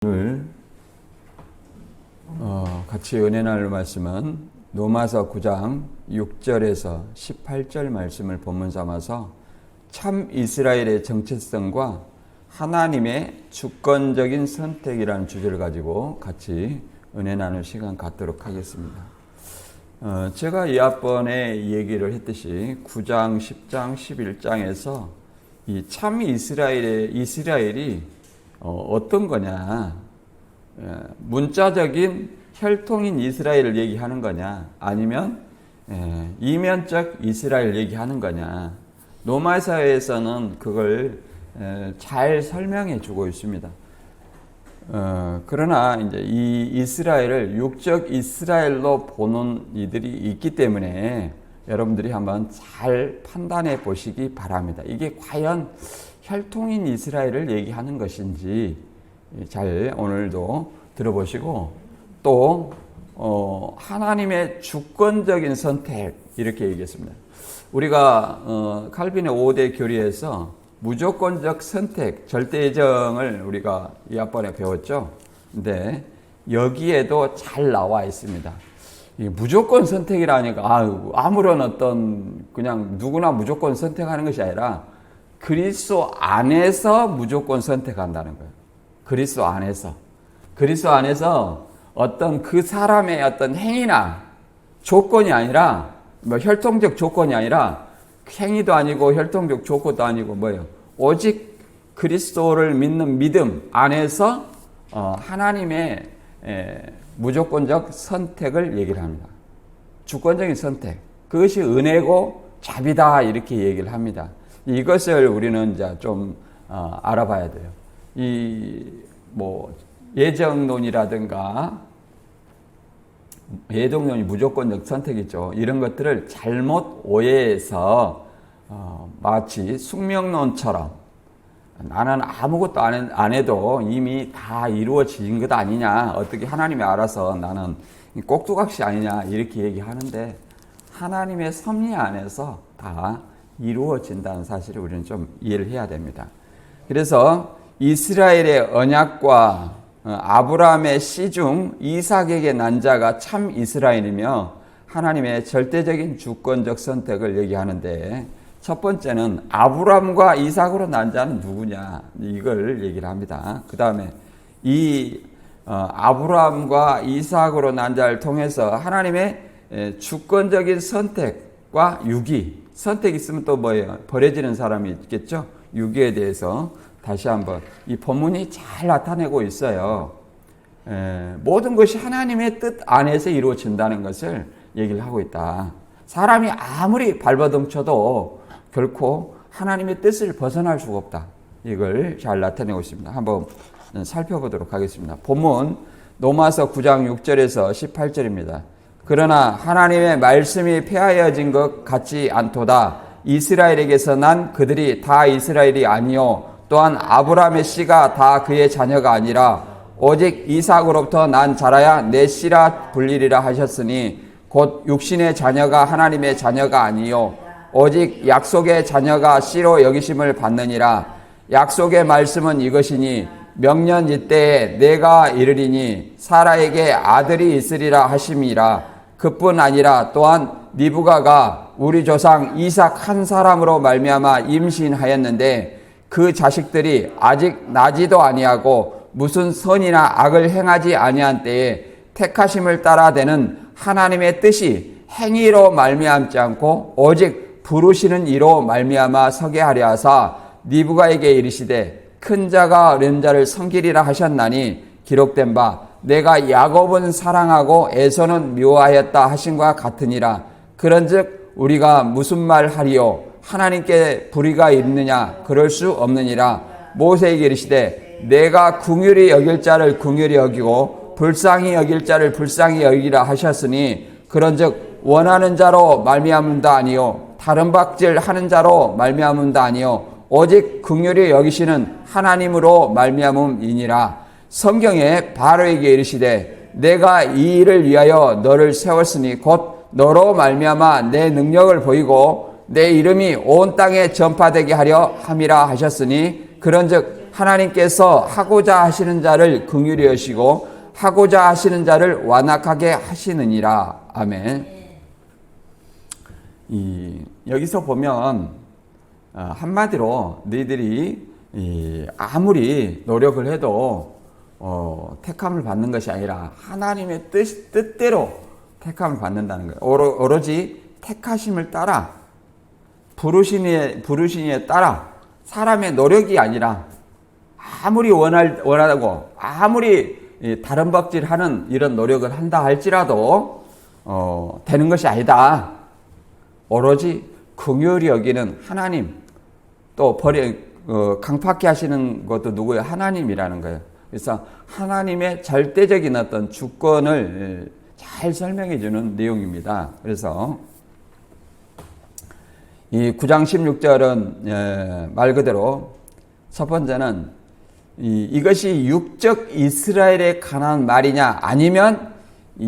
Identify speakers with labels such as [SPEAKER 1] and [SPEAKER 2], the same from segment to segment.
[SPEAKER 1] 오늘 같이 은혜 나눌 말씀은 로마서 9장 6절에서 18절 말씀을 본문 삼아서 참 이스라엘의 정체성과 하나님의 주권적인 선택이라는 주제를 가지고 같이 은혜 나눌 시간 갖도록 하겠습니다. 제가 이 앞번에 얘기를 했듯이 9장, 10장, 11장에서 이 참 이스라엘이 어떤 거냐, 문자적인 혈통인 이스라엘을 얘기하는 거냐, 아니면 이면적 이스라엘 얘기하는 거냐. 로마서에서는 그걸 잘 설명해 주고 있습니다. 그러나 이제 이 이스라엘을 육적 이스라엘로 보는 이들이 있기 때문에 여러분들이 한번 잘 판단해 보시기 바랍니다. 이게 과연 혈통인 이스라엘을 얘기하는 것인지 잘 오늘도 들어보시고, 또 하나님의 주권적인 선택, 이렇게 얘기했습니다. 우리가 칼빈의 5대 교리에서 무조건적 선택, 절대정을 우리가 이 앞번에 배웠죠. 근데 여기에도 잘 나와 있습니다. 무조건 선택이라니까 아무런 어떤 그냥 누구나 무조건 선택하는 것이 아니라 그리스도 안에서 무조건 선택한다는 거예요. 그리스도 안에서 어떤 그 사람의 어떤 행위나 조건이 아니라, 혈통적 조건이 아니라, 행위도 아니고 혈통적 조건도 아니고 뭐예요? 오직 그리스도를 믿는 믿음 안에서 하나님의 무조건적 선택을 얘기를 합니다. 주권적인 선택. 그것이 은혜고 자비다, 이렇게 얘기를 합니다. 이것을 우리는 이제 좀 알아봐야 돼요. 예정론이라든가 예정론이 무조건적 선택이죠. 이런 것들을 잘못 오해해서 마치 숙명론처럼 나는 아무것도 안 해도 이미 다 이루어진 것 아니냐, 어떻게 하나님이 알아서 나는 꼭두각시 아니냐, 이렇게 얘기하는데 하나님의 섭리 안에서 다 이루어진다는 사실을 우리는 좀 이해를 해야 됩니다. 그래서 이스라엘의 언약과 아브라함의 씨 중 이삭에게 난 자가 참 이스라엘이며 하나님의 절대적인 주권적 선택을 얘기하는데, 첫 번째는 아브라함과 이삭으로 난 자는 누구냐, 이걸 얘기를 합니다. 그 다음에 이 아브라함과 이삭으로 난 자를 통해서 하나님의 주권적인 선택과 유기, 선택이 있으면 또 뭐예요? 버려지는 사람이 있겠죠? 유기에 대해서 다시 한번 이 본문이 잘 나타내고 있어요. 모든 것이 하나님의 뜻 안에서 이루어진다는 것을 얘기를 하고 있다. 사람이 아무리 발버둥쳐도 결코 하나님의 뜻을 벗어날 수가 없다. 이걸 잘 나타내고 있습니다. 한번 살펴보도록 하겠습니다. 본문 로마서 9장 6절에서 18절입니다. 그러나 하나님의 말씀이 폐하여진 것 같지 않도다. 이스라엘에게서 난 그들이 다 이스라엘이 아니요 또한 아브라함의 씨가 다 그의 자녀가 아니라 오직 이삭으로부터 난 자라야 내 씨라 불리리라 하셨으니 곧 육신의 자녀가 하나님의 자녀가 아니요 오직 약속의 자녀가 씨로 여기심을 받느니라. 약속의 말씀은 이것이니 명년 이때에 내가 이르리니 사라에게 아들이 있으리라 하심이라. 그뿐 아니라 또한 리브가가 우리 조상 이삭 한 사람으로 말미암아 임신하였는데 그 자식들이 아직 나지도 아니하고 무슨 선이나 악을 행하지 아니한 때에 택하심을 따라 되는 하나님의 뜻이 행위로 말미암지 않고 오직 부르시는 이로 말미암아 서게 하려 하사 리브가에게 이르시되 큰 자가 어린 자를 섬기리라 하셨나니 기록된 바 내가 야곱은 사랑하고 에서는 미워하였다 하신과 같으니라. 그런즉 우리가 무슨 말 하리요? 하나님께 불의가 있느냐? 그럴 수 없느니라. 모세에게 이르시되 내가 긍휼히 여길 자를 긍휼히 여기고 불쌍히 여길 자를 불쌍히 여기라 하셨으니 그런즉 원하는 자로 말미암음도 아니요 다른 박질 하는 자로 말미암음도 아니요 오직 긍휼히 여기시는 하나님으로 말미암음이니라. 성경에 바로에게 이르시되 내가 이 일을 위하여 너를 세웠으니 곧 너로 말미암아 내 능력을 보이고 내 이름이 온 땅에 전파되게 하려 함이라 하셨으니 그런즉 하나님께서 하고자 하시는 자를 긍휼히 여시고 하고자 하시는 자를 완악하게 하시느니라. 아멘. 여기서 보면 한마디로 너희들이 아무리 노력을 해도 택함을 받는 것이 아니라 하나님의 뜻대로 택함을 받는다는 거예요. 오로지 택하심을 따라 부르시니에 따라 사람의 노력이 아니라 아무리 원하고 아무리 다른 박질하는 이런 노력을 한다 할지라도 되는 것이 아니다. 오로지 긍휼히 여기는 하나님, 또 강팍해 하시는 것도 누구예요? 하나님이라는 거예요. 그래서 하나님의 절대적인 어떤 주권을 잘 설명해 주는 내용입니다. 그래서 이 9장 16절은 말 그대로 첫 번째는 이것이 육적 이스라엘에 관한 말이냐 아니면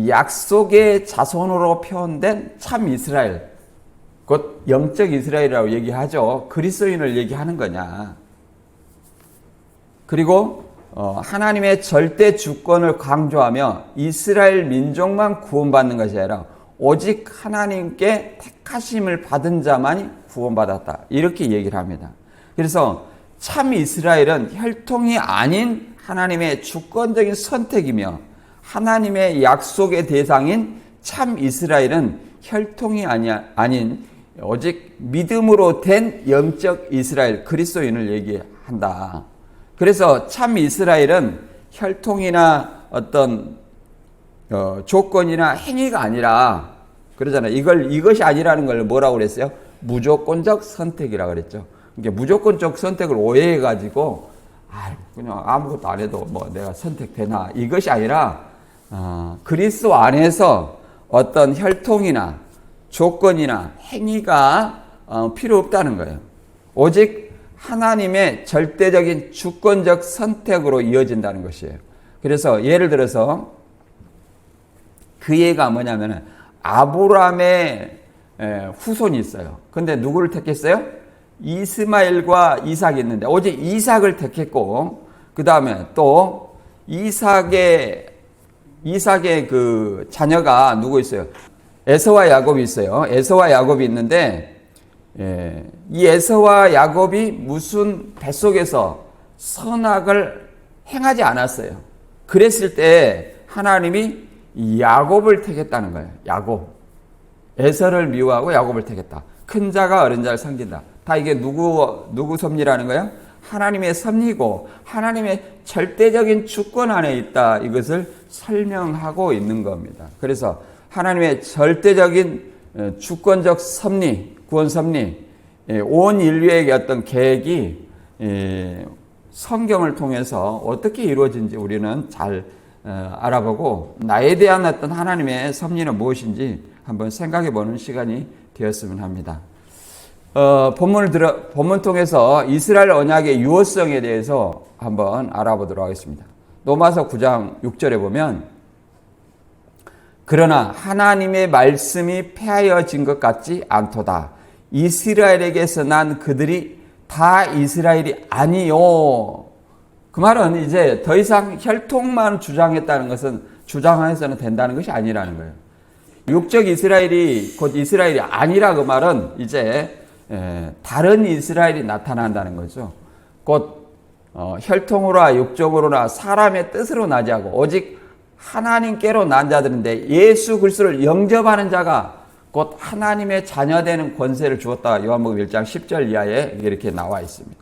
[SPEAKER 1] 약속의 자손으로 표현된 참 이스라엘, 곧 영적 이스라엘이라고 얘기하죠. 그리스도인을 얘기하는 거냐. 그리고 하나님의 절대 주권을 강조하며 이스라엘 민족만 구원받는 것이 아니라 오직 하나님께 택하심을 받은 자만이 구원받았다. 이렇게 얘기를 합니다. 그래서 참 이스라엘은 혈통이 아닌 하나님의 주권적인 선택이며 하나님의 약속의 대상인 참 이스라엘은 혈통이 아닌 오직 믿음으로 된 영적 이스라엘, 그리스도인을 얘기한다. 그래서 참 이스라엘은 혈통이나 어떤 조건이나 행위가 아니라 그러잖아요. 이것이 아니라는 걸 뭐라고 그랬어요? 무조건적 선택이라고 그랬죠. 그러니까 무조건적 선택을 오해해가지고 그냥 아무것도 안 해도 뭐 내가 선택되나, 이것이 아니라 그리스도 안에서 어떤 혈통이나 조건이나 행위가 필요 없다는 거예요. 오직 하나님의 절대적인 주권적 선택으로 이어진다는 것이에요. 그래서 예를 들어서 그 예가 뭐냐면은 아브라함의 후손이 있어요. 근데 누구를 택했어요? 이스마엘과 이삭이 있는데 오직 이삭을 택했고, 그 다음에 또 이삭의 그 자녀가 누구 있어요? 에서와 야곱이 있어요. 에서와 야곱이 있는데 이 에서와 야곱이 무슨 뱃속에서 선악을 행하지 않았어요. 그랬을 때 하나님이 야곱을 택했다는 거예요. 야곱. 에서를 미워하고 야곱을 택했다. 큰 자가 어린 자를 섬긴다. 다 이게 누구 섭리라는 거예요? 하나님의 섭리고 하나님의 절대적인 주권 안에 있다. 이것을 설명하고 있는 겁니다. 그래서 하나님의 절대적인 주권적 섭리, 구원 섭리, 온 인류에게 어떤 계획이 성경을 통해서 어떻게 이루어진지 우리는 잘 알아보고 나에 대한 어떤 하나님의 섭리는 무엇인지 한번 생각해 보는 시간이 되었으면 합니다. 본문 통해서 이스라엘 언약의 유효성에 대해서 한번 알아보도록 하겠습니다. 로마서 9장 6절에 보면 그러나 하나님의 말씀이 폐하여진 것 같지 않도다. 이스라엘에게서 난 그들이 다 이스라엘이 아니요. 그 말은 이제 더 이상 혈통만 주장했다는 것은 주장해서는 된다는 것이 아니라는 거예요. 육적 이스라엘이 곧 이스라엘이 아니라 그 말은 이제 다른 이스라엘이 나타난다는 거죠. 곧 혈통으로나 육적으로나 사람의 뜻으로 나지 않고 오직 하나님께로 난 자들인데 예수 그리스도를 영접하는 자가 곧 하나님의 자녀되는 권세를 주었다. 요한복음 1장 10절 이하에 이렇게 나와 있습니다.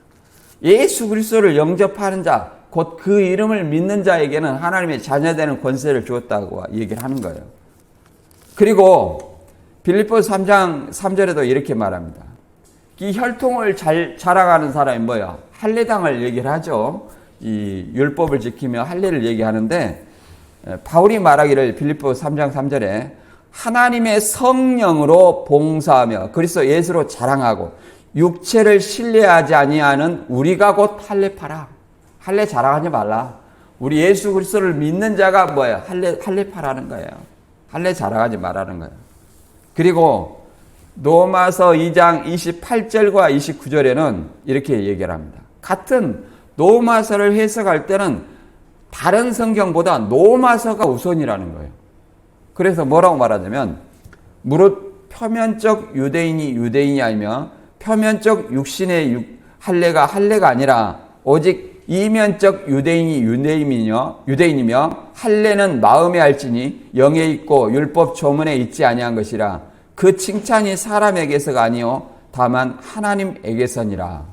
[SPEAKER 1] 예수 그리스도를 영접하는 자, 곧 그 이름을 믿는 자에게는 하나님의 자녀되는 권세를 주었다고 얘기를 하는 거예요. 그리고 빌립보서 3장 3절에도 이렇게 말합니다. 이 혈통을 잘 자랑하는 사람이 뭐야? 할례당을 얘기를 하죠. 이 율법을 지키며 할례를 얘기하는데 바울이 말하기를 빌립보서 3장 3절에 하나님의 성령으로 봉사하며 그리스도 예수로 자랑하고 육체를 신뢰하지 아니하는 우리가 곧 할례파라. 할례 자랑하지 말라. 우리 예수 그리스도를 믿는 자가 뭐예요? 할례파라는 거예요. 할례 자랑하지 말라는 거예요. 그리고 로마서 2장 28절과 29절에는 이렇게 얘기를 합니다. 같은 노마서를 해석할 때는 다른 성경보다 노마서가 우선이라는 거예요. 그래서 뭐라고 말하냐면 무릇 표면적 유대인이 유대인이 아니며 표면적 육신의 할례가 할례가 아니라 오직 이면적 유대인이 유대인이며 할례는 마음에 할지니 영에 있고 율법 조문에 있지 아니한 것이라. 그 칭찬이 사람에게서가 아니요 다만 하나님에게서니라.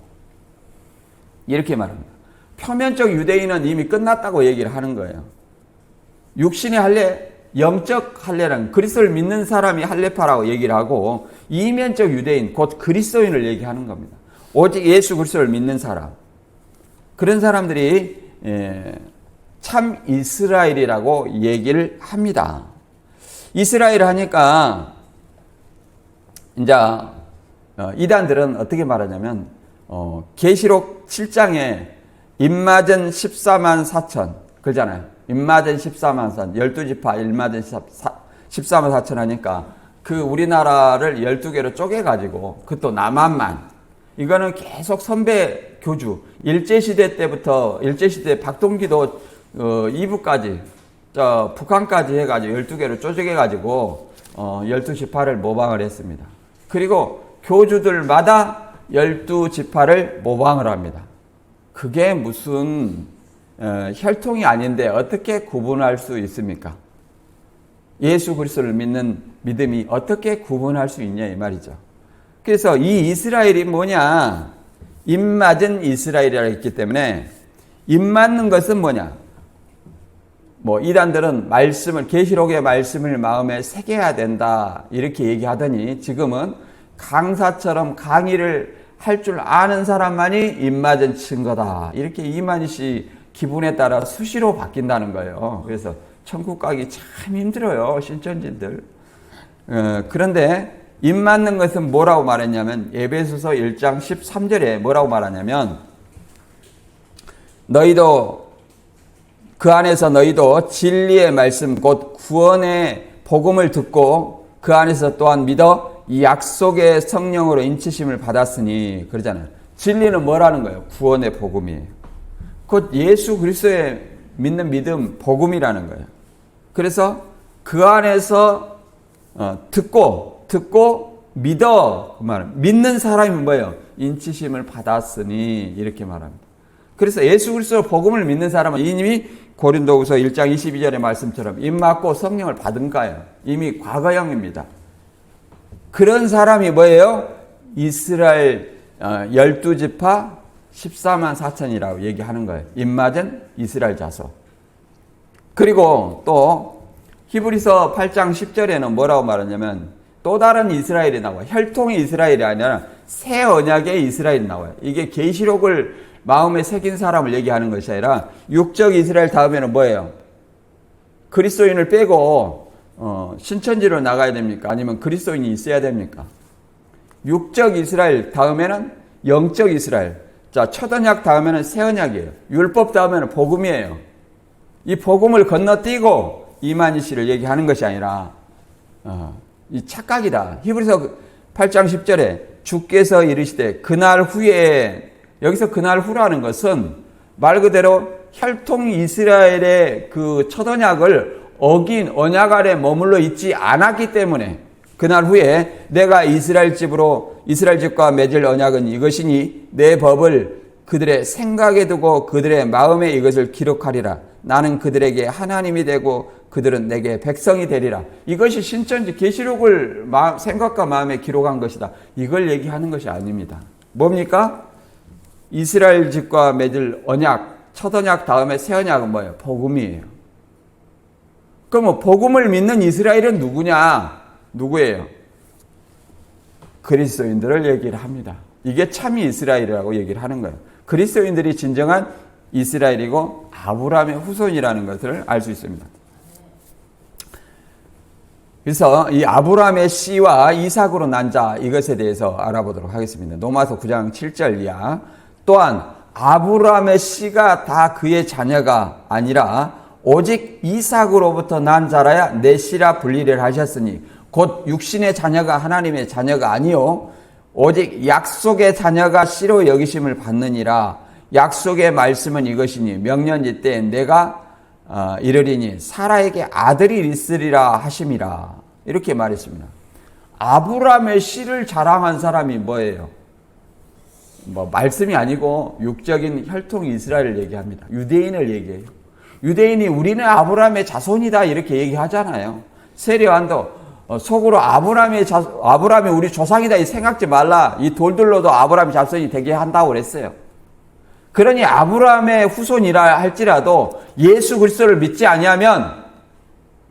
[SPEAKER 1] 이렇게 말합니다. 표면적 유대인은 이미 끝났다고 얘기를 하는 거예요. 육신의 할례, 영적 할례란 그리스도를 믿는 사람이 할례파라고 얘기를 하고, 이면적 유대인, 곧 그리스도인을 얘기하는 겁니다. 오직 예수 그리스도를 믿는 사람, 그런 사람들이 참 이스라엘이라고 얘기를 합니다. 이스라엘 하니까 이제 이단들은 어떻게 말하냐면 계시록 7장에 입맞은 14만 4천 그러잖아요. 입맞은 14만 4천 12지파 입맞은 14만 4천 하니까 그 우리나라를 12개로 쪼개가지고 그것도 남한만, 이거는 계속 선배 교주 일제시대 때부터, 일제시대 박동기도 이북까지 북한까지 해가지고 12개로 쪼개가지고 12지파를 모방을 했습니다. 그리고 교주들마다 12지파를 모방을 합니다. 그게 무슨 혈통이 아닌데 어떻게 구분할 수 있습니까? 예수 그리스도를 믿는 믿음이 어떻게 구분할 수 있냐 이 말이죠. 그래서 이 이스라엘이 뭐냐? 입맞은 이스라엘이라고 했기 때문에, 입맞는 것은 뭐냐? 이단들은 계시록의 말씀을 마음에 새겨야 된다 이렇게 얘기하더니, 지금은 강사처럼 강의를 할 줄 아는 사람만이 입맞은 증거다 이렇게 이만희 씨 기분에 따라 수시로 바뀐다는 거예요. 그래서 천국 가기 참 힘들어요, 신천지들. 그런데 입맞는 것은 뭐라고 말했냐면, 에베소서 1장 13절에 뭐라고 말하냐면, 그 안에서 너희도 진리의 말씀 곧 구원의 복음을 듣고 그 안에서 또한 믿어 이 약속의 성령으로 인치심을 받았으니, 그러잖아요. 진리는 뭐라는 거예요? 구원의 복음이에요. 곧 예수 그리스도의 믿는 믿음, 복음이라는 거예요. 그래서 그 안에서 듣고 믿어, 그 말은 믿는 사람이 뭐예요? 인치심을 받았으니 이렇게 말합니다. 그래서 예수 그리스도 복음을 믿는 사람은 이미 고린도후서 1장 22절의 말씀처럼 입맞고 성령을 받은 거예요. 이미 과거형입니다. 그런 사람이 뭐예요? 이스라엘 12지파 14만 4천이라고 얘기하는 거예요. 입맞은 이스라엘 자손. 그리고 또 히브리서 8장 10절에는 뭐라고 말하냐면, 또 다른 이스라엘이 나와요. 혈통의 이스라엘이 아니라 새 언약의 이스라엘이 나와요. 이게 계시록을 마음에 새긴 사람을 얘기하는 것이 아니라, 육적 이스라엘 다음에는 뭐예요? 그리스도인을 빼고 신천지로 나가야 됩니까? 아니면 그리스도인이 있어야 됩니까? 육적 이스라엘 다음에는 영적 이스라엘. 자, 첫 언약 다음에는 새 언약이에요. 율법 다음에는 복음이에요. 이 복음을 건너뛰고 이만희 씨를 얘기하는 것이 아니라 이 착각이다. 히브리서 8장 10절에 주께서 이르시되 그날 후에, 여기서 그날 후라는 것은 말 그대로 혈통 이스라엘의 그 첫 언약을 어긴 언약 아래 머물러 있지 않았기 때문에, 그날 후에 내가 이스라엘 집과 맺을 언약은 이것이니 내 법을 그들의 생각에 두고 그들의 마음에 이것을 기록하리라. 나는 그들에게 하나님이 되고 그들은 내게 백성이 되리라. 이것이 신천지 계시록을 생각과 마음에 기록한 것이다. 이걸 얘기하는 것이 아닙니다. 뭡니까? 이스라엘 집과 맺을 언약, 첫 언약 다음에 새 언약은 뭐예요? 복음이에요. 그럼 복음을 믿는 이스라엘은 누구예요? 그리스도인들을 얘기를 합니다. 이게 참 이스라엘이라고 얘기를 하는 거예요. 그리스도인들이 진정한 이스라엘이고 아브라함의 후손이라는 것을 알 수 있습니다. 그래서 이 아브라함의 씨와 이삭으로 난 자, 이것에 대해서 알아보도록 하겠습니다. 로마서 9장 7절 이하. 또한 아브라함의 씨가 다 그의 자녀가 아니라 오직 이삭으로부터 난 자라야 내 씨라 불리를 하셨으니, 곧 육신의 자녀가 하나님의 자녀가 아니요 오직 약속의 자녀가 씨로 여기심을 받느니라. 약속의 말씀은 이것이니 명년이 때에 내가 이르리니 사라에게 아들이 있으리라 하심이라. 이렇게 말했습니다. 아브라함의 씨를 자랑한 사람이 뭐예요? 말씀이 아니고 육적인 혈통 이스라엘을 얘기합니다. 유대인을 얘기해요. 유대인이 우리는 아브라함의 자손이다 이렇게 얘기하잖아요. 세례요한도 속으로 아브라함이 우리 조상이다 이 생각지 말라. 이 돌들로도 아브라함의 자손이 되게 한다고 그랬어요. 그러니 아브라함의 후손이라 할지라도 예수 그리스도를 믿지 아니하면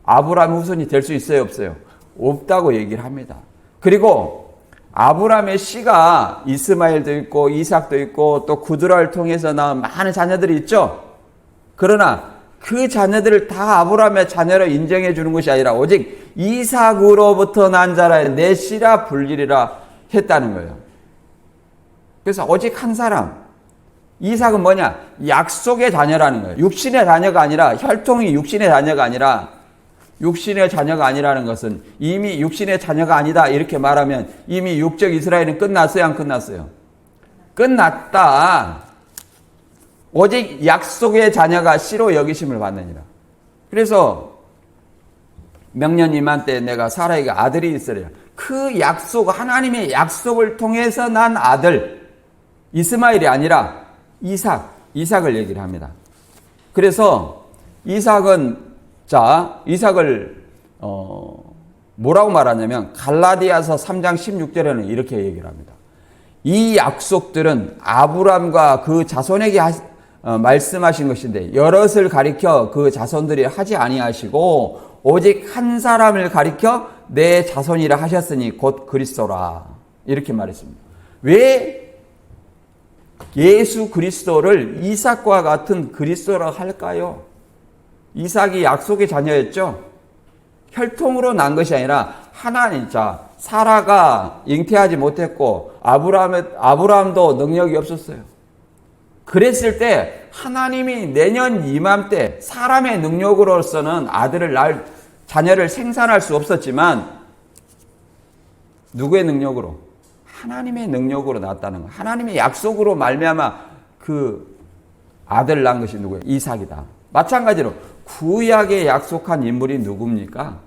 [SPEAKER 1] 아브라함의 후손이 될 수 있어요, 없어요? 없다고 얘기를 합니다. 그리고 아브라함의 씨가 이스마엘도 있고 이삭도 있고 또 구드라를 통해서 나온 많은 자녀들이 있죠. 그러나 그 자녀들을 다 아브라함의 자녀로 인정해 주는 것이 아니라 오직 이삭으로부터 난 자라 내 씨라 불리리라 했다는 거예요. 그래서 오직 한 사람, 이삭은 뭐냐? 약속의 자녀라는 거예요. 육신의 자녀가 아니라, 혈통이 육신의 자녀가 아니라, 육신의 자녀가 아니라는 것은 이미 육신의 자녀가 아니다 이렇게 말하면 이미 육적 이스라엘은 끝났어요, 안 끝났어요? 끝났다. 오직 약속의 자녀가 씨로 여기심을 받느니라. 그래서 명년 이맘때 내가 사라에게 아들이 있으리라. 그 약속, 하나님의 약속을 통해서 난 아들, 이스마엘이 아니라 이삭을 얘기를 합니다. 그래서 이삭을 뭐라고 말하냐면 갈라디아서 3장 16절에는 이렇게 얘기를 합니다. 이 약속들은 아브람과 그 자손에게 말씀하신 것인데 여럿을 가리켜 그 자손들이 하지 아니하시고 오직 한 사람을 가리켜 내 자손이라 하셨으니 곧 그리스도라. 이렇게 말했습니다. 왜 예수 그리스도를 이삭과 같은 그리스도라 할까요? 이삭이 약속의 자녀였죠. 혈통으로 난 것이 아니라 하나님, 사라가 잉태하지 못했고 아브라함도 능력이 없었어요. 그랬을 때 하나님이 내년 이맘때 사람의 능력으로서는 자녀를 생산할 수 없었지만 누구의 능력으로? 하나님의 능력으로 낳았다는 거예요. 하나님의 약속으로 말미암아 그 아들 낳은 것이 누구예요? 이삭이다. 마찬가지로 구약에 약속한 인물이 누굽니까?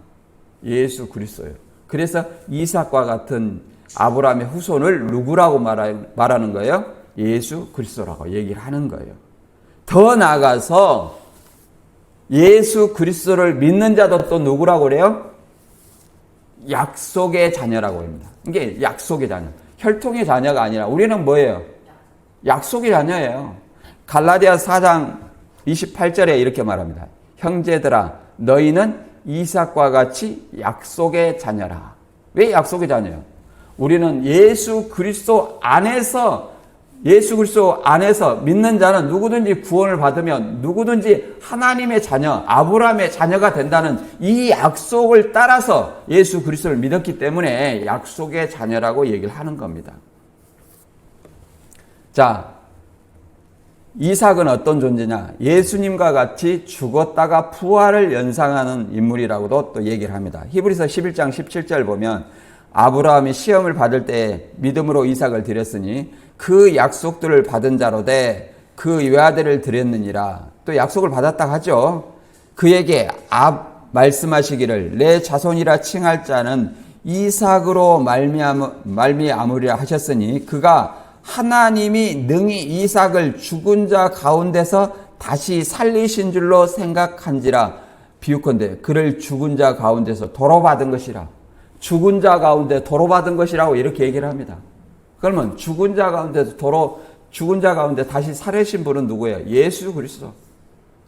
[SPEAKER 1] 예수 그리스도예요. 그래서 이삭과 같은 아브라함의 후손을 누구라고 말하는 거예요? 예수 그리스도라고 얘기를 하는 거예요. 더 나아가서 예수 그리스도를 믿는 자도 또 누구라고 그래요? 약속의 자녀라고 합니다. 이게 약속의 자녀. 혈통의 자녀가 아니라 우리는 뭐예요? 약속의 자녀예요. 갈라디아 4장 28절에 이렇게 말합니다. 형제들아 너희는 이삭과 같이 약속의 자녀라. 왜 약속의 자녀예요? 우리는 예수 그리스도 안에서 믿는 자는 누구든지 구원을 받으면 누구든지 하나님의 자녀, 아브라함의 자녀가 된다는 이 약속을 따라서 예수 그리스도를 믿었기 때문에 약속의 자녀라고 얘기를 하는 겁니다. 자, 이삭은 어떤 존재냐? 예수님과 같이 죽었다가 부활을 연상하는 인물이라고도 또 얘기를 합니다. 히브리서 11장 17절 보면 아브라함이 시험을 받을 때 믿음으로 이삭을 드렸으니 그 약속들을 받은 자로 돼 그 외아들을 드렸느니라. 또 약속을 받았다 하죠. 그에게 말씀하시기를 내 자손이라 칭할 자는 이삭으로 말미암으리라 하셨으니 그가 하나님이 능히 이삭을 죽은 자 가운데서 다시 살리신 줄로 생각한지라. 비유컨대 그를 죽은 자 가운데서 도로받은 것이라. 죽은 자 가운데 도로받은 것이라고 이렇게 얘기를 합니다. 그러면 죽은 자 가운데 다시 살으신 분은 누구예요? 예수 그리스도.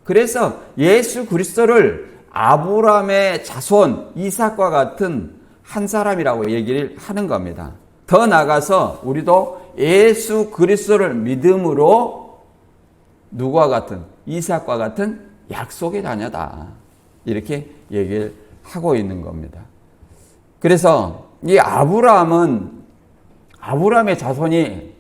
[SPEAKER 1] 그래서 예수 그리스도를 아브라함의 자손 이삭과 같은 한 사람이라고 얘기를 하는 겁니다. 더 나아가서 우리도 예수 그리스도를 믿음으로 누구와 같은? 이삭과 같은 약속의 자녀다. 이렇게 얘기를 하고 있는 겁니다. 그래서 이 아브라함의 자손이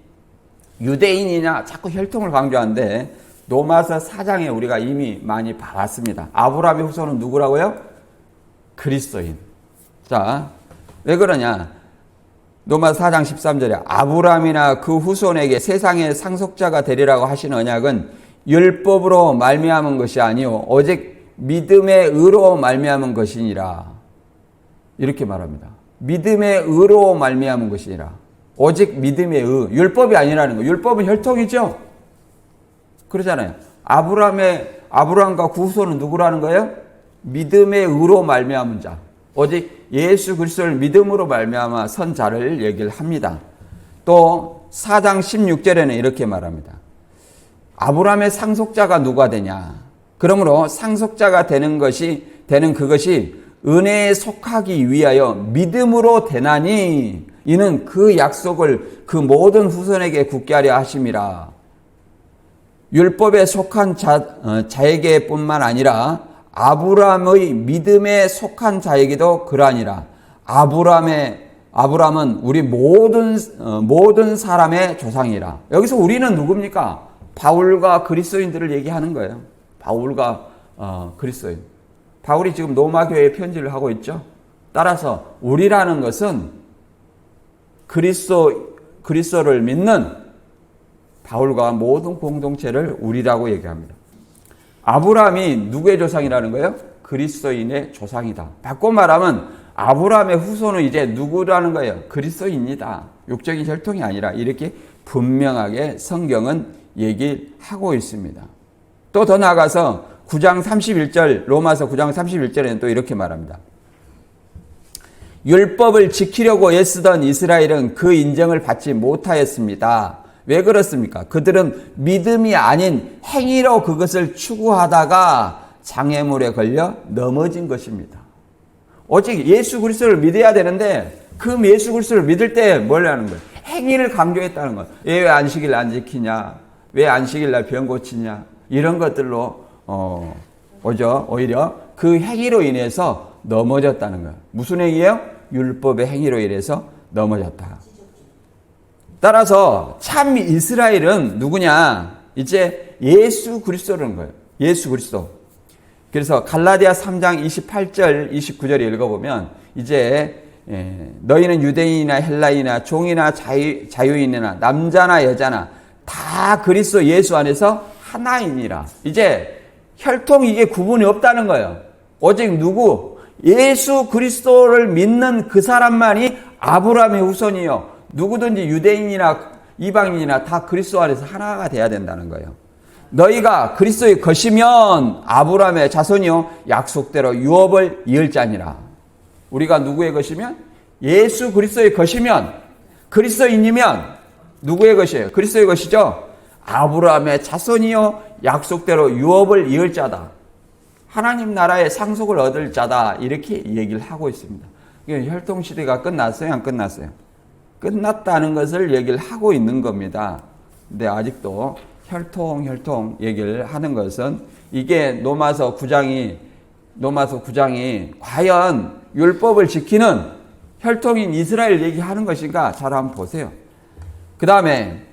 [SPEAKER 1] 유대인이냐 자꾸 혈통을 강조하는데 로마서 4장에 우리가 이미 많이 봐왔습니다. 아브라함의 후손은 누구라고요? 그리스도인. 자, 왜 그러냐? 로마서 4장 13절에 아브라함이나 그 후손에게 세상의 상속자가 되리라고 하신 언약은 율법으로 말미암은 것이 아니요 오직 믿음의 의로 말미암은 것이니라. 이렇게 말합니다. 믿음의 의로 말미암은 것이니라. 오직 믿음의 의, 율법이 아니라는 거예요. 율법은 혈통이죠. 그러잖아요. 아브라함과 그 후손은 누구라는 거예요? 믿음의 의로 말미암은 자. 오직 예수 그리스도를 믿음으로 말미암아 선 자를 얘기를 합니다. 또 4장 16절에는 이렇게 말합니다. 아브라함의 상속자가 누가 되냐? 그러므로 상속자가 되는 그것이 은혜에 속하기 위하여 믿음으로 되나니 이는 그 약속을 그 모든 후손에게 굳게 하려 하심이라. 율법에 속한 자에게뿐만 아니라 아브라함의 믿음에 속한 자에게도 그러하니라. 아브라함은 우리 모든 사람의 조상이라. 여기서 우리는 누굽니까? 바울과 그리스도인들을 얘기하는 거예요. 바울과 그리스도인. 바울이 지금 로마교회에 편지를 하고 있죠. 따라서 우리라는 것은 그리스도를 믿는 바울과 모든 공동체를 우리라고 얘기합니다. 아브라함이 누구의 조상이라는 거예요? 그리스도인의 조상이다. 바꿔 말하면 아브라함의 후손은 이제 누구라는 거예요? 그리스도인이다. 육적인 혈통이 아니라 이렇게 분명하게 성경은 얘기하고 있습니다. 또 더 나아가서 9장 31절 로마서 9장 31절에는 또 이렇게 말합니다. 율법을 지키려고 애쓰던 이스라엘은 그 인정을 받지 못하였습니다. 왜 그렇습니까? 그들은 믿음이 아닌 행위로 그것을 추구하다가 장애물에 걸려 넘어진 것입니다. 오직 예수 그리스도를 믿어야 되는데 그 예수 그리스도를 믿을 때 뭘 하는 거예요? 행위를 강조했다는 거예요. 왜 안식일 안 지키냐? 왜 안식일 날 병 고치냐? 이런 것들로 오히려 그 행위로 인해서 넘어졌다는 거예요. 무슨 행위예요? 율법의 행위로 인해서 넘어졌다. 따라서 참 이스라엘은 누구냐? 이제 예수 그리스도라는 거예요. 예수 그리스도. 그래서 갈라디아 3장 28절 29절에 읽어보면 이제 너희는 유대인이나 헬라인이나 종이나 자유인이나 남자나 여자나 다 그리스도 예수 안에서 하나이니라. 이제 혈통 이게 구분이 없다는 거예요. 오직 누구? 예수 그리스도를 믿는 그 사람만이 아브라함의 후손이요. 누구든지 유대인이나 이방인이나 다 그리스도 안에서 하나가 돼야 된다는 거예요. 너희가 그리스도의 것이면 아브라함의 자손이요 약속대로 유업을 이을 자니라. 우리가 누구의 것이면? 예수 그리스도의 것이면, 그리스도인이면 누구의 것이에요? 그리스도의 것이죠. 아브라함의 자손이요 약속대로 유업을 이을 자다. 하나님 나라의 상속을 얻을 자다. 이렇게 얘기를 하고 있습니다. 혈통시대가 끝났어요? 안 끝났어요? 끝났다는 것을 얘기를 하고 있는 겁니다. 근데 아직도 혈통 얘기를 하는 것은 이게 로마서 9장이 과연 율법을 지키는 혈통인 이스라엘 얘기하는 것인가? 잘 한번 보세요. 그 다음에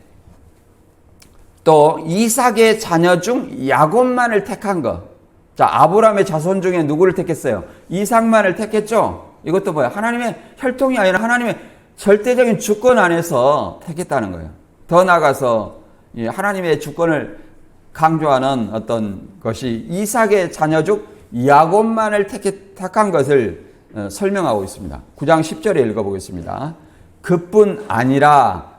[SPEAKER 1] 또 이삭의 자녀 중 야곱만을 택한 것. 자, 아브라함의 자손 중에 누구를 택했어요? 이삭만을 택했죠? 이것도 뭐야? 하나님의 혈통이 아니라 하나님의 절대적인 주권 안에서 택했다는 거예요. 더 나아가서 하나님의 주권을 강조하는 어떤 것이 이삭의 자녀 중 야곱만을 택한 것을 설명하고 있습니다. 9장 10절에 읽어보겠습니다. 그뿐 아니라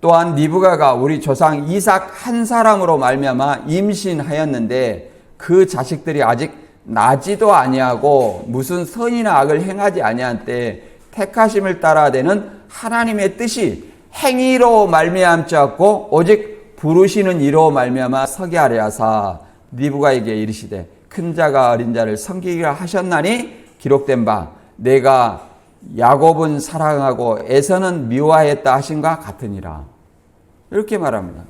[SPEAKER 1] 또한 리브가가 우리 조상 이삭 한 사람으로 말미암아 임신하였는데 그 자식들이 아직 나지도 아니하고 무슨 선이나 악을 행하지 아니한 때 택하심을 따라 되는 하나님의 뜻이 행위로 말미암지 않고 오직 부르시는 이로 말미암아 서게 하려 하사 리브가에게 이르시되 큰 자가 어린 자를 섬기기라 하셨나니 기록된 바 내가 야곱은 사랑하고 에서는 미워하였다 하신과 같으니라. 이렇게 말합니다.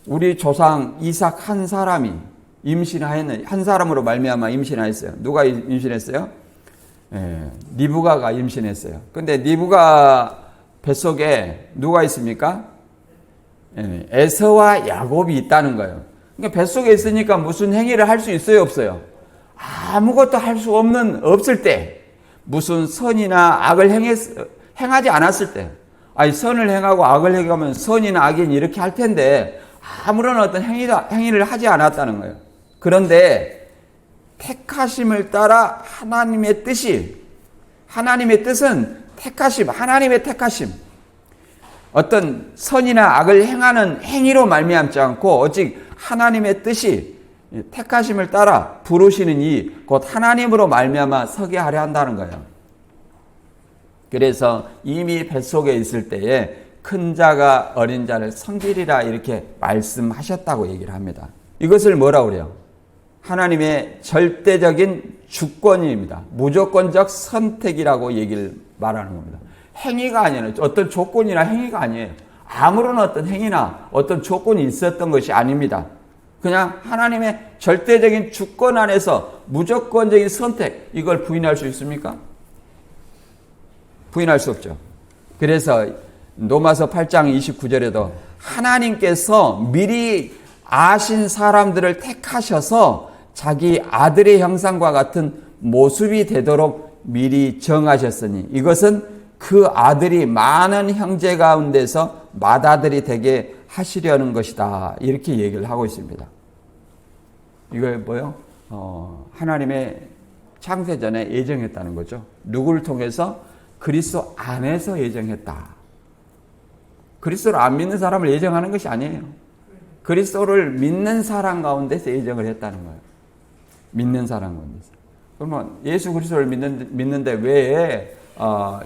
[SPEAKER 1] 우리 조상 이삭 한 사람이 임신하였는 한 사람으로 말미암아 임신하였어요. 누가 임신했어요? 리브가가 임신했어요. 근데 리브가 뱃속에 누가 있습니까? 에서와 야곱이 있다는 거예요. 그러니까 뱃속에 있으니까 무슨 행위를 할 수 있어요, 없어요? 아무것도 할 수 없을 때 무슨 선이나 악을 행하지 않았을 때, 아니 선을 행하고 악을 행하면 선이나 악인 이렇게 할 텐데 아무런 어떤 행위를 하지 않았다는 거예요. 그런데 택하심을 따라 하나님의 뜻은 택하심, 하나님의 택하심. 어떤 선이나 악을 행하는 행위로 말미암지 않고 오직 하나님의 뜻이 택하심을 따라 부르시는 이 곧 하나님으로 말미암아 서게 하려 한다는 거예요. 그래서 이미 뱃속에 있을 때에 큰 자가 어린 자를 섬기리라 이렇게 말씀하셨다고 얘기를 합니다. 이것을 뭐라고 그래요? 하나님의 절대적인 주권입니다. 무조건적 선택이라고 얘기를 말하는 겁니다. 행위가 아니에요. 어떤 조건이나 행위가 아니에요. 아무런 어떤 행위나 어떤 조건이 있었던 것이 아닙니다. 그냥 하나님의 절대적인 주권 안에서 무조건적인 선택, 이걸 부인할 수 있습니까? 부인할 수 없죠. 그래서 로마서 8장 29절에도 하나님께서 미리 아신 사람들을 택하셔서 자기 아들의 형상과 같은 모습이 되도록 미리 정하셨으니 이것은 그 아들이 많은 형제 가운데서 맏아들이 되게 하시려는 것이다. 이렇게 얘기를 하고 있습니다. 이걸 뭐요? 하나님의 창세전에 예정했다는 거죠. 누구를 통해서? 그리스도 안에서 예정했다. 그리스도를 안 믿는 사람을 예정하는 것이 아니에요. 그리스도를 믿는 사람 가운데서 예정을 했다는 거예요. 믿는 사람 가운데서. 그러면 예수 그리스도를 믿는데 왜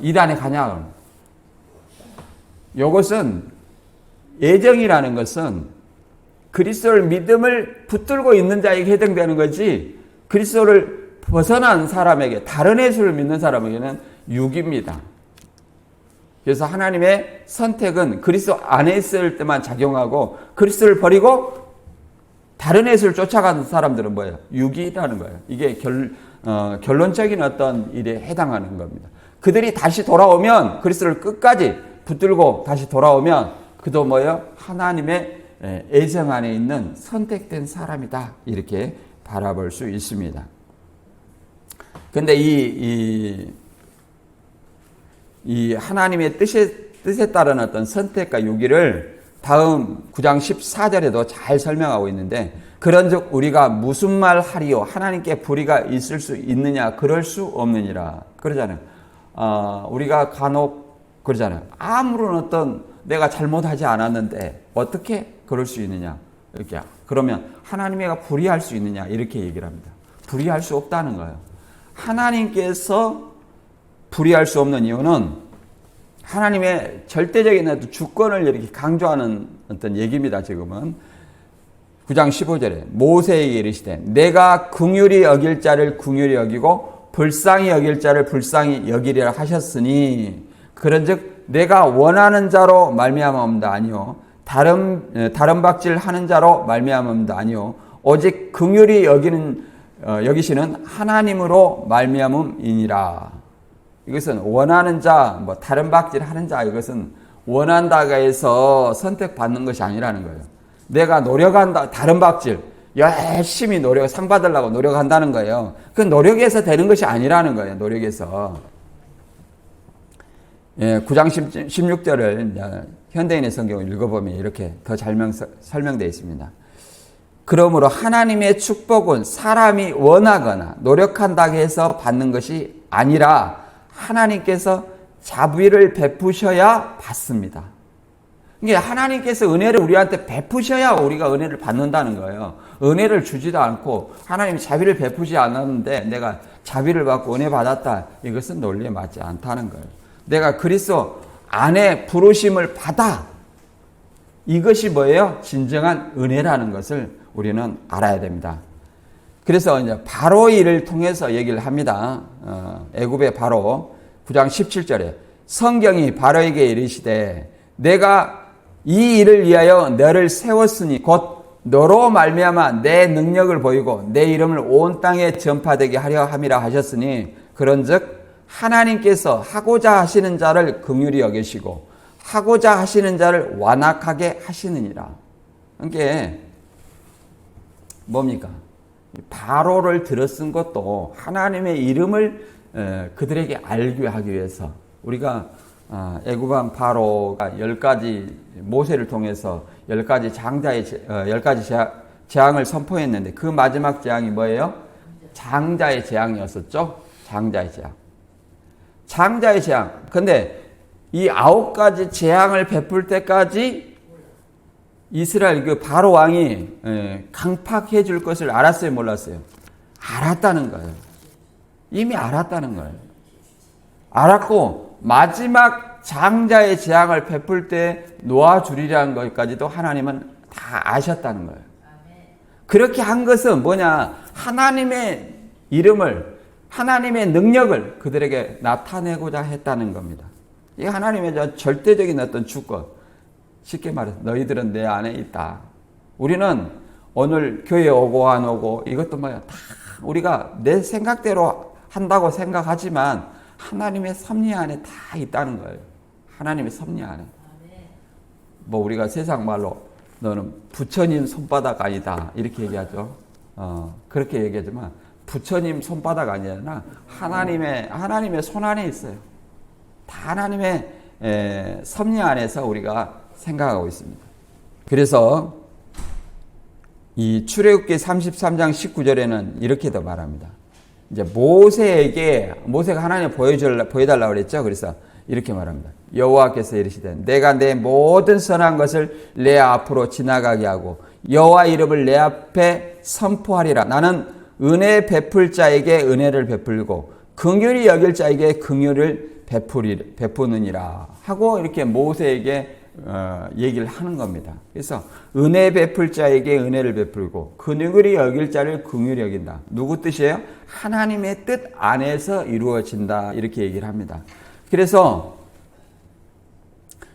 [SPEAKER 1] 이단에 가냐? 이것은 예정이라는 것은 그리스도를 믿음을 붙들고 있는 자에게 해당되는 거지 그리스도를 벗어난 사람에게 다른 예수를 믿는 사람에게는 유기입니다. 그래서 하나님의 선택은 그리스도 안에 있을 때만 작용하고 그리스도를 버리고 다른 예수를 쫓아가는 사람들은 뭐예요? 유기라는 거예요. 이게 결론적인 어떤 일에 해당하는 겁니다. 그들이 다시 돌아오면 그리스도를 끝까지 붙들고 다시 돌아오면 그도 뭐예요? 하나님의 예정 안에 있는 선택된 사람이다. 이렇게 바라볼 수 있습니다. 근데 이 하나님의 뜻에 따른 어떤 선택과 유기를 다음 9장 14절에도 잘 설명하고 있는데 그런즉 우리가 무슨 말 하리요 하나님께 불의가 있을 수 있느냐 그럴 수 없느니라 그러잖아요. 우리가 간혹 그러잖아요. 아무런 어떤 내가 잘못하지 않았는데 어떻게 그럴 수 있느냐 이렇게 그러면 하나님과 불의할 수 있느냐 이렇게 얘기를 합니다. 불의할 수 없다는 거예요. 하나님께서 불의할 수 없는 이유는 하나님의 절대적인 주권을 이렇게 강조하는 어떤 얘기입니다. 지금은 9장 15절에 모세에게 이르시되 내가 긍휼히 여길 자를 긍휼히 여기고 불쌍히 여길 자를 불쌍히 여기리라 하셨으니 그런즉 내가 원하는 자로 말미암음도 아니요 다른 박질 하는 자로 말미암음도 아니요 오직 긍휼히 여기시는 하나님으로 말미암음이니라. 이것은 원하는 자, 다른 박질 하는 자, 이것은 원한다가 해서 선택받는 것이 아니라는 거예요. 내가 노력한다, 다른 박질, 열심히 상 받으려고 노력한다는 거예요. 그 노력에서 되는 것이 아니라는 거예요, 노력에서. 9장 16절을 현대인의 성경을 읽어보면 이렇게 더 잘 설명되어 있습니다. 그러므로 하나님의 축복은 사람이 원하거나 노력한다고 해서 받는 것이 아니라 하나님께서 자비를 베푸셔야 받습니다. 이게 하나님께서 은혜를 우리한테 베푸셔야 우리가 은혜를 받는다는 거예요. 은혜를 주지도 않고 하나님이 자비를 베푸지 않았는데 내가 자비를 받고 은혜 받았다. 이것은 논리에 맞지 않다는 거예요. 내가 그리스도 안에 부르심을 받아. 이것이 뭐예요? 진정한 은혜라는 것을 우리는 알아야 됩니다. 그래서 이제 바로의 일을 통해서 얘기를 합니다. 애굽의 바로 9장 17절에 성경이 바로에게 이르시되 내가 이 일을 위하여 너를 세웠으니 곧 너로 말미암아 내 능력을 보이고 내 이름을 온 땅에 전파되게 하려 함이라 하셨으니 그런즉 하나님께서 하고자 하시는 자를 긍휼히 여기시고 하고자 하시는 자를 완악하게 하시느니라. 이게 뭡니까? 바로를 들어쓴 것도 하나님의 이름을 그들에게 알게 하기 위해서 우리가 애굽왕 바로가 10가지 모세를 통해서 10가지 재앙을 선포했는데 그 마지막 재앙이 뭐예요? 장자의 재앙이었었죠. 장자의 재앙. 장자의 재앙. 근데 이 9가지 재앙을 베풀 때까지 이스라엘 그 바로 왕이 강팍해 줄 것을 알았어요, 몰랐어요? 알았다는 거예요. 이미 알았다는 거예요. 알았고 마지막 장자의 재앙을 베풀 때 놓아주리라는 것까지도 하나님은 다 아셨다는 거예요. 그렇게 한 것은 뭐냐? 하나님의 이름을, 하나님의 능력을 그들에게 나타내고자 했다는 겁니다. 이 하나님의 절대적인 어떤 주권, 쉽게 말해서 너희들은 내 안에 있다. 우리는 오늘 교회 오고 안 오고 이것도 뭐야? 다 우리가 내 생각대로 한다고 생각하지만 하나님의 섭리 안에 다 있다는 거예요. 하나님의 섭리 안에. 뭐 우리가 세상 말로 너는 부처님 손바닥 아니다 이렇게 얘기하죠. 그렇게 얘기하지만 부처님 손바닥 아니라 하나님의 손 안에 있어요. 다 하나님의 섭리 안에서 우리가 생각하고 있습니다. 그래서 이 출애굽기 33장 19절에는 이렇게도 말합니다. 이제 모세가 하나님 보여달라고 그랬죠. 그래서 이렇게 말합니다. 여호와께서 이르시되 내가 내 모든 선한 것을 내 앞으로 지나가게 하고 여호와 이름을 내 앞에 선포하리라. 나는 은혜 베풀 자에게 은혜를 베풀고 긍휼히 여길 자에게 긍휼을 베푸느니라 하고 이렇게 모세에게 얘기를 하는 겁니다. 그래서 은혜 베풀 자에게 은혜를 베풀고 긍휼히 여길 자를 긍휼히 여긴다. 누구 뜻이에요? 하나님의 뜻 안에서 이루어진다 이렇게 얘기를 합니다. 그래서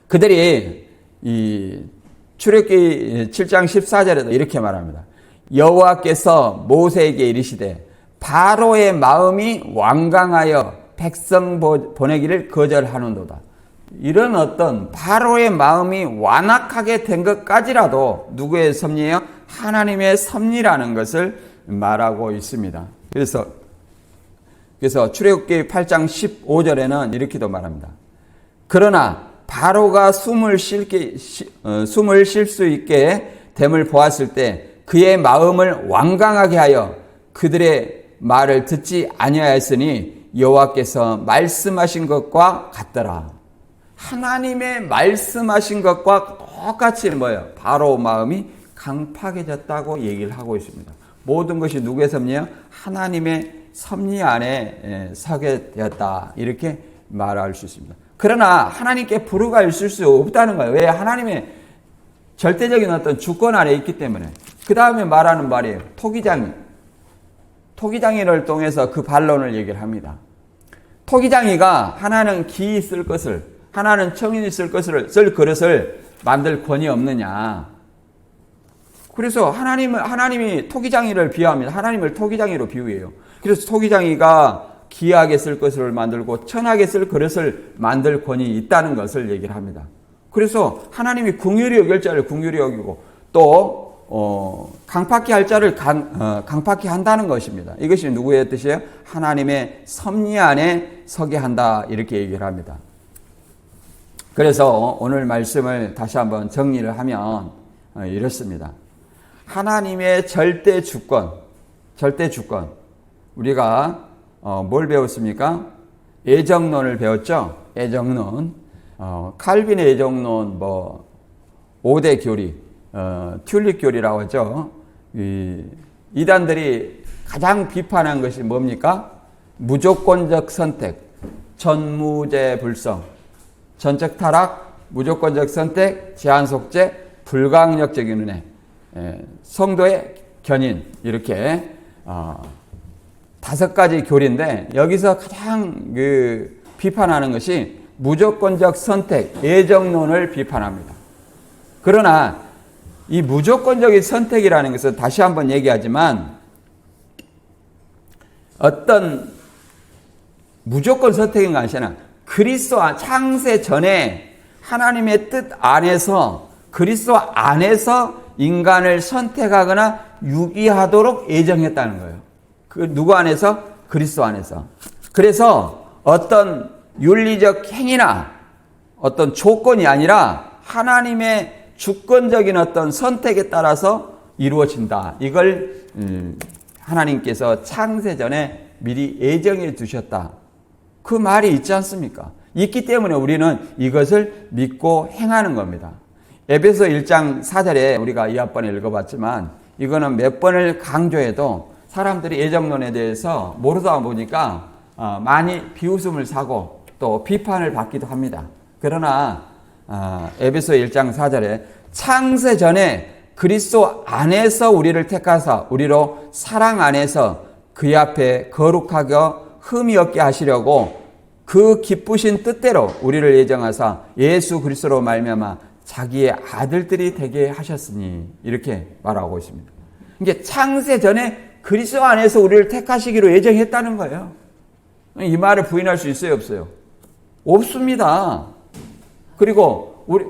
[SPEAKER 1] 그들이 이 출애굽기 7장 14절에도 이렇게 말합니다. 여호와께서 모세에게 이르시되 바로의 마음이 완강하여 백성 보내기를 거절하는도다. 이런 어떤 바로의 마음이 완악하게 된 것까지라도 누구의 섭리예요? 하나님의 섭리라는 것을 말하고 있습니다. 그래서 출애굽기 8장 15절에는 이렇게도 말합니다. 그러나 바로가 숨을 쉴 수 있게 됨을 보았을 때 그의 마음을 완강하게 하여 그들의 말을 듣지 아니하였으니 여호와께서 말씀하신 것과 같더라. 하나님의 말씀하신 것과 똑같이 뭐예요? 바로 마음이 강팍해졌다고 얘기를 하고 있습니다. 모든 것이 누구의 섭리예요? 하나님의 섭리 안에 서게 되었다. 이렇게 말할 수 있습니다. 그러나 하나님께 불의가 있을 수 없다는 거예요. 왜? 하나님의 절대적인 어떤 주권 안에 있기 때문에. 그 다음에 말하는 말이에요. 토기장이를 통해서 그 반론을 얘기를 합니다. 토기장이가 하나는 기이 쓸 것을, 하나는 청인이 쓸 그릇을 만들 권이 없느냐. 그래서 하나님이 토기장이를 비유합니다. 하나님을 토기장이로 비유해요. 그래서 토기장이가 기하게 쓸 것을 만들고 천하게 쓸 그릇을 만들 권이 있다는 것을 얘기를 합니다. 그래서 하나님이 긍휼히 여길 자를 긍휼히 여기고 또 강팍히 할 자를 강팍히 한다는 것입니다. 이것이 누구의 뜻이에요? 하나님의 섭리 안에 서게 한다 이렇게 얘기를 합니다. 그래서 오늘 말씀을 다시 한번 정리를 하면 이렇습니다. 하나님의 절대 주권 우리가 뭘 배웠습니까? 애정론을 배웠죠. 애정론, 칼빈의 애정론, 5대 교리, 튤립 교리라고 하죠. 이단들이 가장 비판한 것이 뭡니까? 무조건적 선택, 전무제불성, 전적 타락, 무조건적 선택, 제한 속죄, 불강력적인 은혜, 성도의 견인 이렇게 5가지 교리인데 여기서 가장 비판하는 것이 무조건적 선택, 애정론을 비판합니다. 그러나 이 무조건적인 선택이라는 것은 다시 한번 얘기하지만 어떤 무조건 선택인 것이 아니라 그리스도 창세 전에 하나님의 뜻 안에서 그리스도 안에서 인간을 선택하거나 유기하도록 예정했다는 거예요. 그 누구 안에서? 그리스도 안에서. 그래서 어떤 윤리적 행위나 어떤 조건이 아니라 하나님의 주권적인 어떤 선택에 따라서 이루어진다. 이걸 하나님께서 창세전에 미리 예정해 두셨다. 그 말이 있지 않습니까? 있기 때문에 우리는 이것을 믿고 행하는 겁니다. 에베소 1장 4절에 우리가 2학번에 읽어봤지만 이거는 몇 번을 강조해도 사람들이 예정론에 대해서 모르다 보니까 많이 비웃음을 사고 또 비판을 받기도 합니다. 그러나 에베소 1장 4절에 창세전에 그리스도 안에서 우리를 택하사 우리로 사랑 안에서 그의 앞에 거룩하게 흠이 없게 하시려고 그 기쁘신 뜻대로 우리를 예정하사 예수 그리스도로 말미암아 자기의 아들들이 되게 하셨으니 이렇게 말하고 있습니다. 이게 창세전에 그리스도 안에서 우리를 택하시기로 예정했다는 거예요. 이 말을 부인할 수 있어요, 없어요? 없습니다. 그리고 우리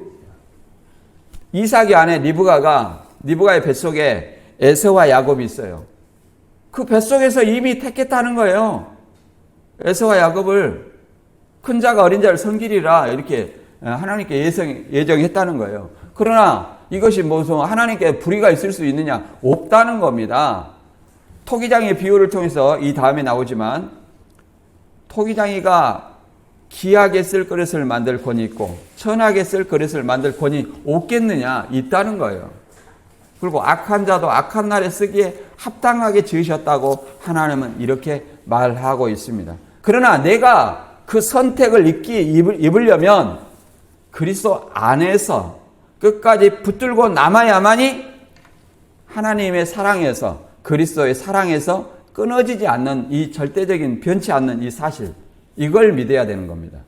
[SPEAKER 1] 이삭의 아내 리브가의 뱃속에 에서와 야곱이 있어요. 그 뱃속에서 이미 택했다는 거예요. 에서와 야곱을 큰 자가 어린 자를 섬기리라 이렇게 하나님께 예정했다는 거예요. 그러나 이것이 무슨 하나님께 불의가 있을 수 있느냐? 없다는 겁니다. 토기장의 비유를 통해서 이 다음에 나오지만 토기장이가 귀하게 쓸 그릇을 만들 권이 있고 천하게 쓸 그릇을 만들 권이 없겠느냐? 있다는 거예요. 그리고 악한 자도 악한 날에 쓰기에 합당하게 지으셨다고 하나님은 이렇게 말하고 있습니다. 그러나 내가 그 선택을 입으려면 그리스도 안에서 끝까지 붙들고 남아야만이 하나님의 사랑에서 그리스도의 사랑에서 끊어지지 않는 이 절대적인 변치 않는 이 사실, 이걸 믿어야 되는 겁니다.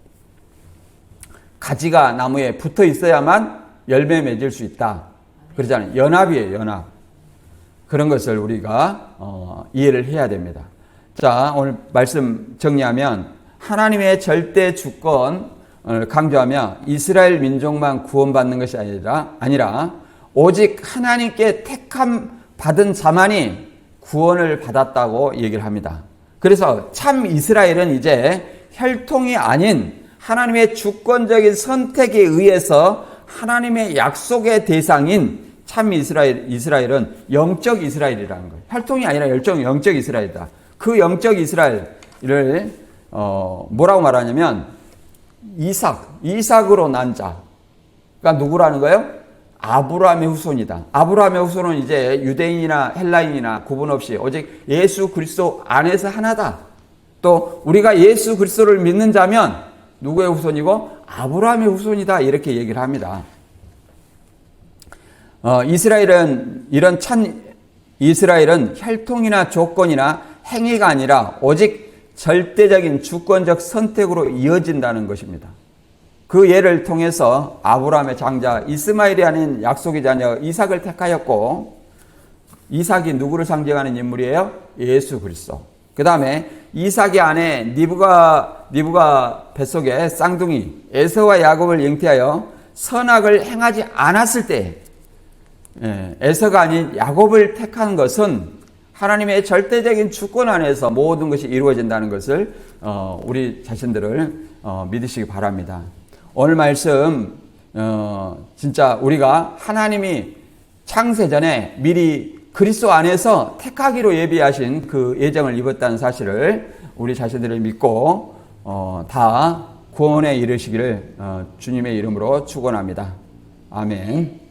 [SPEAKER 1] 가지가 나무에 붙어 있어야만 열매 맺을 수 있다. 그러잖아요. 연합이에요, 연합. 그런 것을 우리가 이해를 해야 됩니다. 자, 오늘 말씀 정리하면 하나님의 절대 주권을 강조하며 이스라엘 민족만 구원받는 것이 아니라 오직 하나님께 택함 받은 자만이 구원을 받았다고 얘기를 합니다. 그래서 참 이스라엘은 이제 혈통이 아닌 하나님의 주권적인 선택에 의해서 하나님의 약속의 대상인 참 이스라엘은 영적 이스라엘이라는 거예요. 혈통이 아니라 영적 이스라엘이다. 그 영적 이스라엘을 뭐라고 말하냐면 이삭으로 난 자가 누구라는 거예요? 아브라함의 후손이다. 아브라함의 후손은 이제 유대인이나 헬라인이나 구분 없이 오직 예수 그리스도 안에서 하나다. 또 우리가 예수 그리스도를 믿는 자면 누구의 후손이고? 아브라함의 후손이다. 이렇게 얘기를 합니다. 이스라엘은 혈통이나 조건이나 행위가 아니라 오직 절대적인 주권적 선택으로 이어진다는 것입니다. 그 예를 통해서 아브라함의 장자 이스마엘이 아닌 약속의 자녀 이삭을 택하였고, 이삭이 누구를 상징하는 인물이에요? 예수 그리스도. 그 다음에 이삭의 아내 리브가 뱃속에 쌍둥이 에서와 야곱을 잉태하여 선악을 행하지 않았을 때 에서가 아닌 야곱을 택한 것은 하나님의 절대적인 주권 안에서 모든 것이 이루어진다는 것을 우리 자신들을 믿으시기 바랍니다. 오늘 말씀 진짜 우리가 하나님이 창세전에 미리 그리스도 안에서 택하기로 예비하신 그 예정을 입었다는 사실을 우리 자신들을 믿고 다 구원에 이르시기를 주님의 이름으로 축원합니다. 아멘.